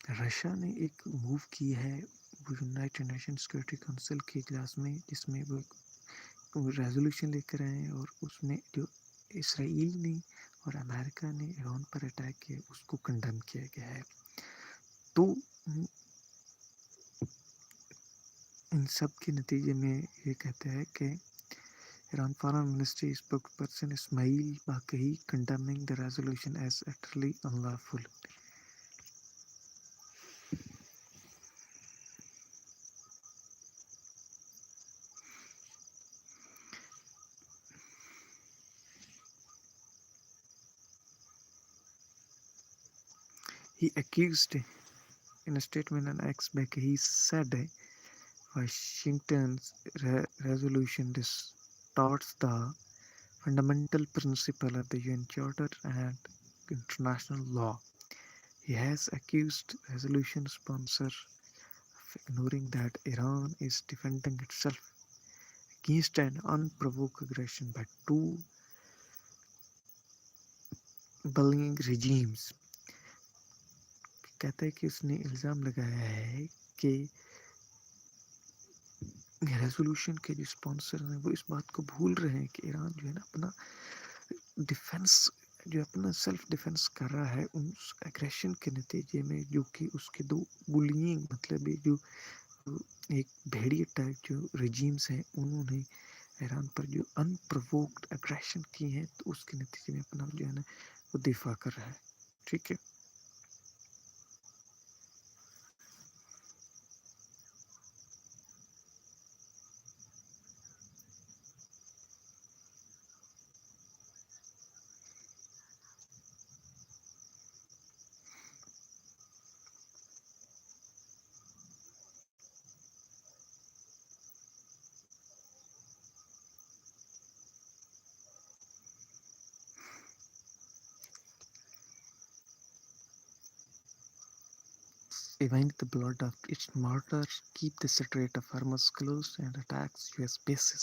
Russia ने एक move की है वो यूनाइटेड नेशन सिक्योरिटी काउंसिल के इजलास में, जिसमें वो रेजोल्यूशन लेकर आए हैं, और उसमें जो इसराइल ने और अमेरिका ने ईरान पर अटैक किया उसको कंडेम किया गया है। तो इन सब के नतीजे में ये कहते हैं कि Iran Foreign Ministry spokesperson Ismail Baqai condemning the resolution as utterly unlawful. He accused, in a statement on X, Baqai said Washington's resolution distorts the fundamental principle of the UN Charter and international law. He has accused resolution sponsor of ignoring that Iran is defending itself against an unprovoked aggression by two bullying regimes. कहता है कि उसने इल्ज़ाम लगाया है कि resolution के जो स्पॉन्सर हैं वो इस बात को भूल रहे हैं कि ईरान जो है ना अपना डिफेंस, जो अपना सेल्फ डिफेंस कर रहा है उस एग्रेशन के नतीजे में, जो कि उसके दो बुलिंग मतलब ये जो एक भेड़िए टाइप जो रेजिम्स हैं उन्होंने ईरान पर जो अनप्रोवोक्ड एग्रेशन की है, तो उसके नतीजे में अपना जो है ना वो दिफा कर रहा है। ठीक है। Avenge the blood of its martyrs, keep the Strait of Hormuz closed and attacks US bases।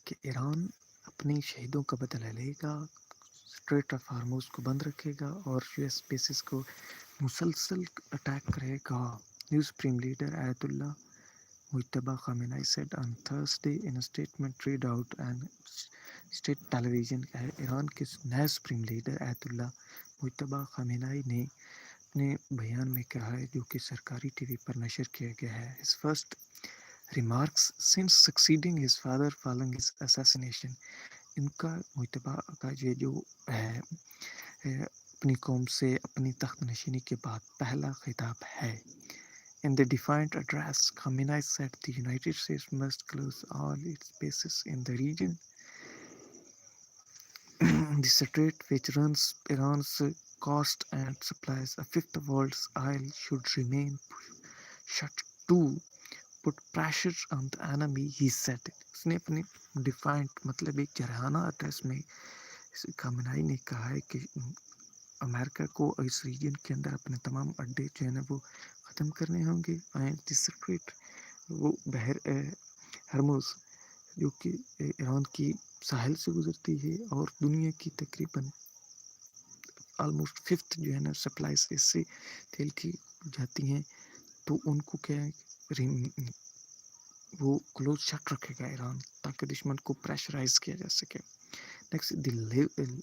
कि ईरान अपने शहीदों का बदला लेगा, स्ट्रेट ऑफ हार्मोज को बंद रखेगा और यूएस बेसिस को मुसलसल अटैक करेगा। New supreme leader Ayatollah Mujtaba Khamenei said on Thursday in a statement read out on state television। Iran के नए supreme leader Ayatollah Mojtaba Khamenei ने अपने बयान में कहा है, जो कि सरकारी टीवी पर नशर किया गया है। His first remarks since succeeding his father following his assassination। इनका मुज्तबा का ये जो है अपनी कौम से अपनी तख्त नशीनी के बाद पहला खिताब है। In the defiant address, Khamenei said the United States must close all its bases in the region। The strait, which runs Iran's coast and supplies a fifth of the world's oil, should remain shut to put pressure on the enemy, he said। उसने अपने defiant मतलब एक जरहाना address में Khamenei ने कहा है कि America को इस रीजन के अंदर अपने तमाम अड्डे जो है ना वो ख़त्म करने होंगे। एंड द स्ट्रेट, वो बहर हरमुज जो कि ईरान की साहिल से गुजरती है और दुनिया की तकरीबन ऑलमोस्ट फिफ्थ जो है ना सप्लाईज इससे तेल की जाती हैं, तो उनको क्या है वो क्लोज शट रखेगा ईरान, ताकि दुश्मन को प्रेशराइज किया जा सके। Next, the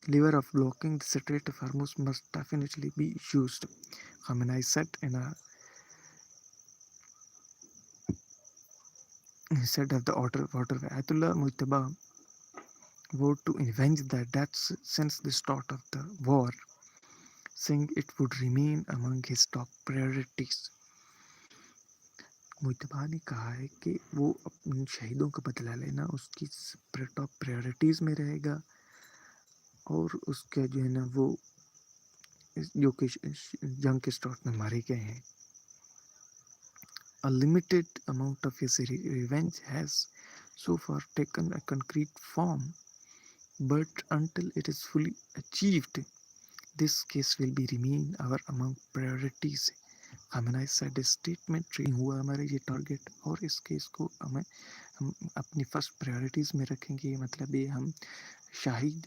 lever of blocking the Strait of Hormuz must definitely be used, Khamenei said in a said of the waterway। Ayatollah Mujtaba vowed to avenge the deaths since the start of the war, saying it would remain among his top priorities। Mujtaba ने कहा है कि वो अपने शहीदों का बदला लेना उसकी टॉप प्रायोरिटीज़ में रहेगा, और उसके जो है ना वो जो कि जंग के स्टार्ट में मारे गए हैं। A limited amount of his revenge has so far taken a concrete form, but until it is fully achieved, this case will be remain our among priorities। Khamenei said a statement हुआ हमारा ये target, और इस case को हम अपनी first priorities में रखेंगे। मतलब ये हम शाहिद